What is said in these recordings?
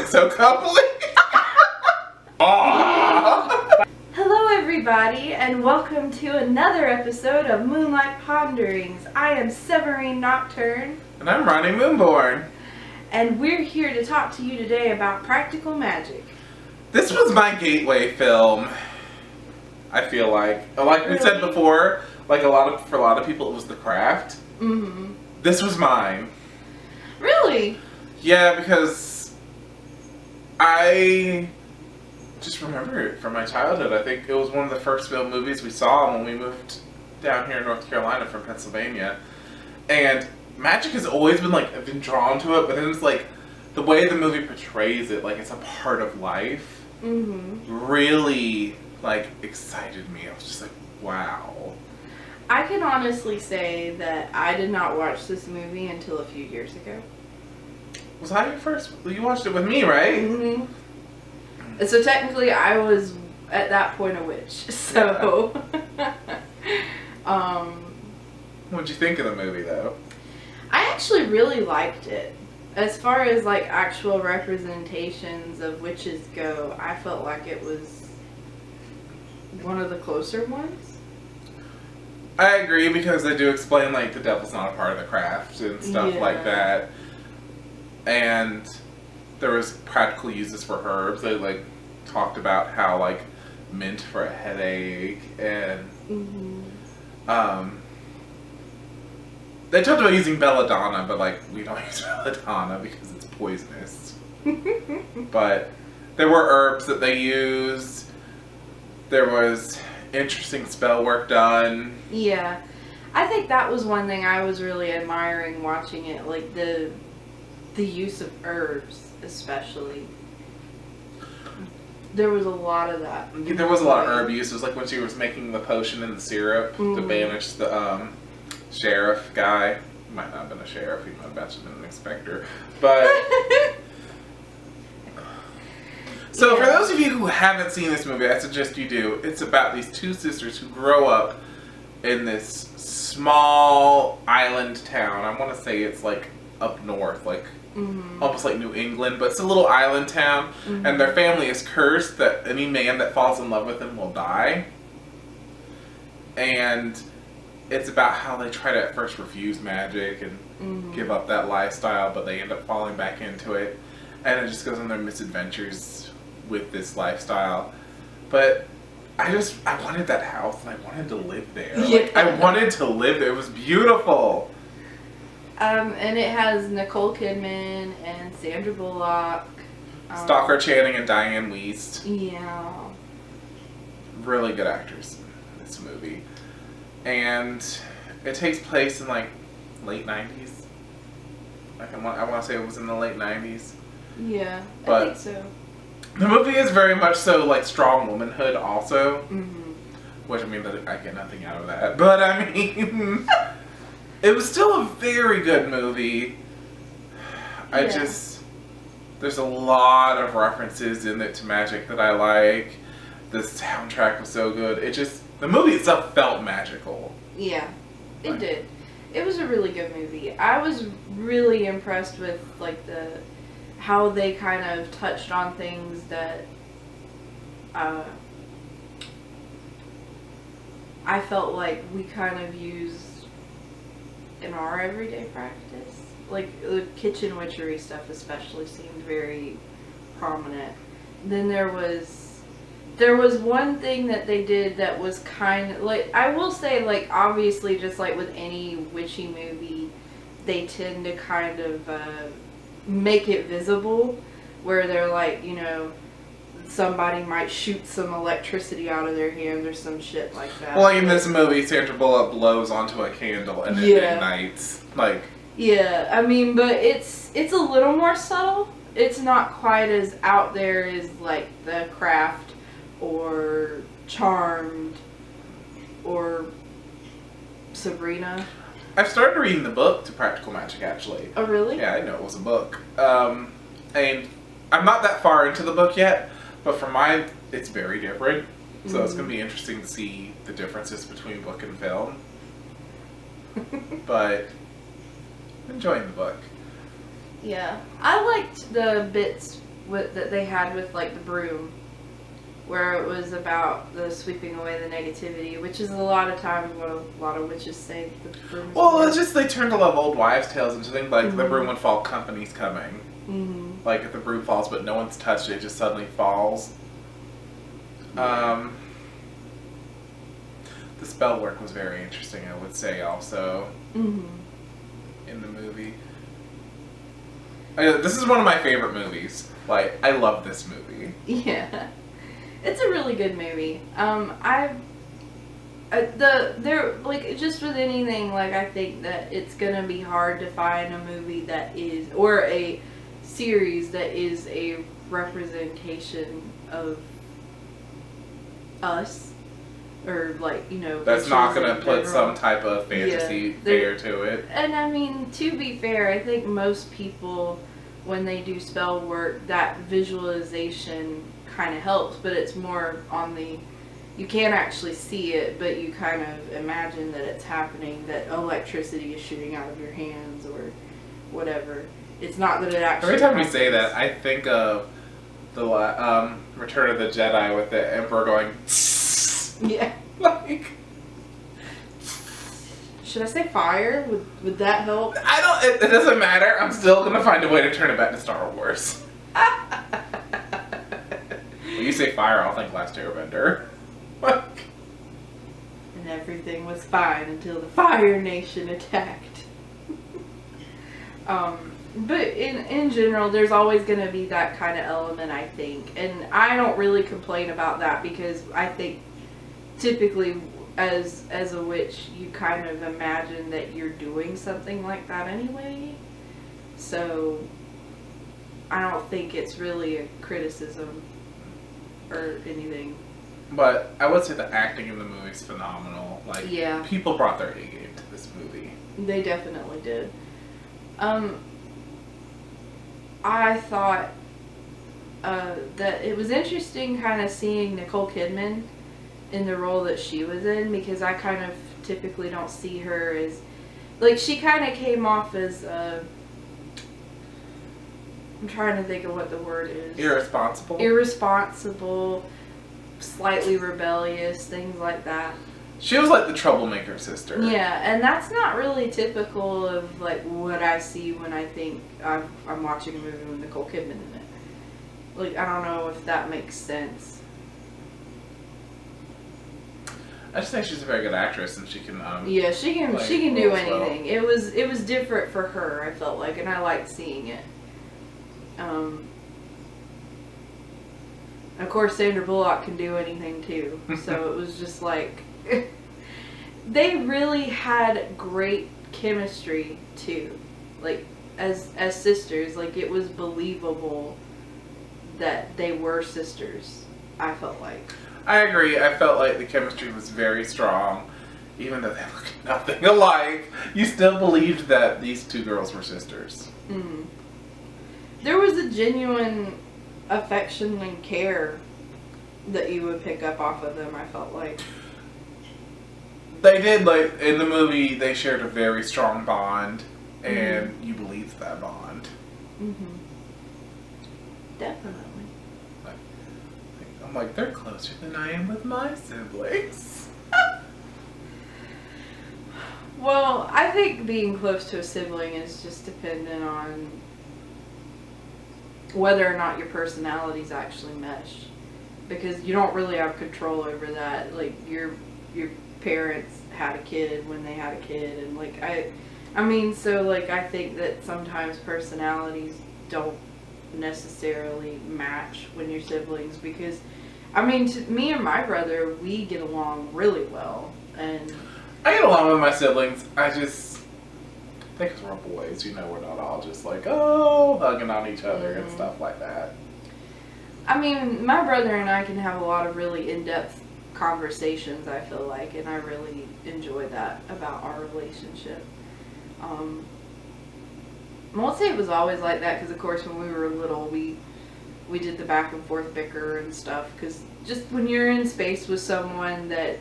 so coupley. Hello everybody, and welcome to another episode of Moonlight Ponderings. I am Severine Nocturne. And I'm Ronnie Moonborn. And we're here to talk to you today about practical magic. This was my gateway film, I feel like. Like we said before, like for a lot of people it was The Craft. Mm-hmm. This was mine. Really? Yeah, because I just remember it from my childhood. I think it was one of the first film movies we saw when we moved down here in North Carolina from Pennsylvania. And magic has always been like, I've been drawn to it, but then it's like the way the movie portrays it, like it's a part of life, really like excited me. I was just like, wow. I can honestly say that I did not watch this movie until a few years ago. Was I your first? You watched it with me, right? Mm-hmm. So technically I was at that point a witch, so... Yeah. What'd you think of the movie though? I actually really liked it. As far as like actual representations of witches go, I felt like it was one of the closer ones. I agree, because they do explain like the devil's not a part of the craft and stuff like that. And there was practical uses for herbs. They like talked about how like mint for a headache and they talked about using belladonna, but like we don't use belladonna because it's poisonous. But there were herbs that they used. There was interesting spell work done. Yeah. I think that was one thing I was really admiring watching it, like the use of herbs especially. There was a lot of that. There was a lot of herb use. It was like when she was making the potion in the syrup to banish the sheriff guy. He might not have been a sheriff, he might have actually been an inspector. But so for those of you who haven't seen this movie, I suggest you do. It's about these two sisters who grow up in this small island town. I want to say it's like up north, like almost like New England, but it's a little island town. And their family is cursed that any man that falls in love with them will die. And it's about how they try to at first refuse magic and give up that lifestyle, but they end up falling back into it. And it just goes on their misadventures with this lifestyle. But I wanted that house and I wanted to live there. Yeah. Like, I wanted to live there. It was beautiful. And it has Nicole Kidman and Sandra Bullock. Stockard Channing and Diane Wiest. Yeah. Really good actors in this movie. And it takes place in like late 90s. Like I want to say it was in the late 90s. Yeah, but I think so. The movie is very much so like strong womanhood also. Which I mean, I get nothing out of that. But I mean, it was still a very good movie. There's a lot of references in it to magic that I like. The soundtrack was so good. The movie itself felt magical. Yeah, it did. It was a really good movie. I was really impressed with like how they kind of touched on things that I felt like we kind of used in our everyday practice. Like the kitchen witchery stuff especially seemed very prominent. Then there was one thing that they did that was kind of like, I will say, like, obviously just like with any witchy movie, they tend to kind of make it visible, where they're like, you know, somebody might shoot some electricity out of their hands or some shit like that. Well, like in this movie, Sandra Bullock blows onto a candle and it ignites. Like, yeah, I mean, but it's a little more subtle. It's not quite as out there as like The Craft or Charmed or Sabrina. I've started reading the book to Practical Magic, actually. Oh, really? Yeah, I know it was a book. And I'm not that far into the book yet, but for mine, it's very different. So it's going to be interesting to see the differences between book and film. But I'm enjoying the book. Yeah. I liked the bits that they had with like the broom, where it was about the sweeping away the negativity, which is a lot of times what a lot of witches say. The broom is Well, it's just they turned a lot of old wives' tales into things like Mm-hmm. the broom would fall, company's coming. Mm-hmm. Like if the broom falls, but no one's touched it, it just suddenly falls. Yeah. The spell work was very interesting, I would say, also Mm-hmm. in the movie. This is one of my favorite movies. Like, I love this movie. Yeah, it's a really good movie. Like just with anything, like I think that it's gonna be hard to find a movie that is, or a series that is a representation of us, or like, you know, That's not witches gonna in put general. some type of fantasy Yeah, fare to it. And I mean, to be fair, I think most people, when they do spell work, that visualization kind of helps, but it's more on the, you can't actually see it, but you kind of imagine that it's happening, that electricity is shooting out of your hands or whatever. It's not that it actually Every time we happens. say that, I think of the Return of the Jedi with the Emperor going, Yeah. like, Should I say fire? Would that help? I don't, it doesn't matter. I'm still gonna find a way to turn it back to Star Wars. When you say fire, I'll think Last Airbender. Like, And everything was fine until the Fire Nation attacked. But in general, there's always going to be that kind of element, I think. And I don't really complain about that because I think typically as a witch, you kind of imagine that you're doing something like that anyway. So I don't think it's really a criticism or anything. but I would say the acting in the movie is phenomenal. Like, Yeah. people brought their A game to this movie. They definitely did. I thought that it was interesting kind of seeing Nicole Kidman in the role that she was in, because I kind of typically don't see her as, like, she kind of came off as, I'm trying to think of what the word is. Irresponsible. Irresponsible, slightly rebellious, things like that. She was like the troublemaker sister. Yeah, and that's not really typical of like what I see when I think I'm watching a movie with Nicole Kidman in it. Like, I don't know if that makes sense. I just think she's a very good actress, and she can. Yeah, she can Like, she can do roles well. anything. It was different for her, I felt like, and I liked seeing it. Of course, Sandra Bullock can do anything too. So it was just like they really had great chemistry too. Like as sisters, like it was believable that they were sisters. I felt like. I agree. I felt like the chemistry was very strong, even though they look nothing alike. You still believed that these two girls were sisters. Mm. There was a genuine affection and care that you would pick up off of them, I felt like. They did, like, in the movie, they shared a very strong bond, and you believed that bond. Mm-hmm. Definitely. I'm like, they're closer than I am with my siblings. Well, I think being close to a sibling is just dependent on whether or not your personalities actually mesh. Because you don't really have control over that. Like, your parents had a kid when they had a kid, and like I mean, so like I think that sometimes personalities don't necessarily match when you're siblings, because I mean, me and my brother, we get along really well, and I get along with my siblings. I just think because we're boys, you know, we're not all just like, oh, hugging on each other and stuff like that. I mean, my brother and I can have a lot of really in-depth conversations, I feel like, and I really enjoy that about our relationship. I won't say it was always like that, because of course when we were little, we did the back and forth bicker and stuff, because just when you're in space with someone that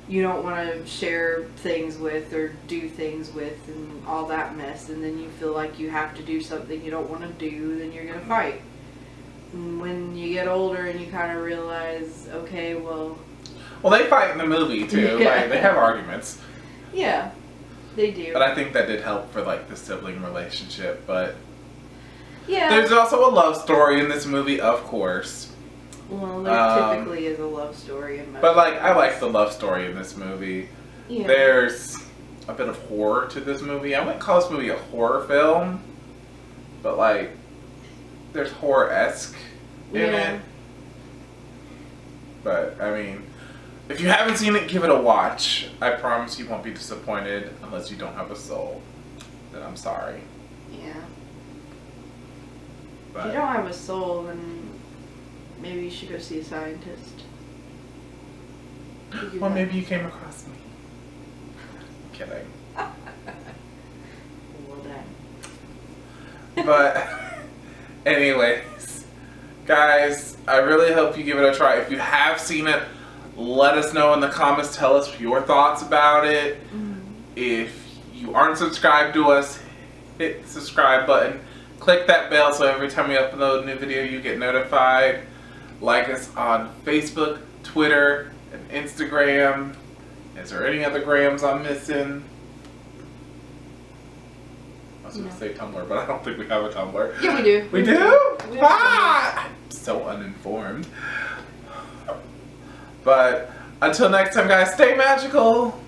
you don't want to share things with or do things with and all that mess, and then you feel like you have to do something you don't want to do, then you're going to fight. And when you get older and you kind of realize, okay, well, they fight in the movie too. Yeah. Like, they have arguments. yeah, they do. But I think that did help for like the sibling relationship. But yeah. there's also a love story in this movie, of course. Well, there typically is a love story in most. But like, I like the love story in this movie. Yeah. There's a bit of horror to this movie. I wouldn't call this movie a horror film, but like, there's horror-esque in it. But I mean, if you haven't seen it, give it a watch. I promise you won't be disappointed unless you don't have a soul. Then I'm sorry. Yeah. But If you don't have a soul, then maybe you should go see a scientist. well, maybe you came across me. Kidding. Well done. But anyways, guys, I really hope you give it a try. If you have seen it, let us know in the comments. Tell us your thoughts about it. If you aren't subscribed to us, hit the subscribe button. Click that bell so every time we upload a new video you get notified. Like us on Facebook, Twitter, and Instagram. Is there any other grams I'm missing? I was going to say Tumblr, but I don't think we have a Tumblr. Yeah, we do. We do? We have I'm so uninformed. But until next time, guys, stay magical.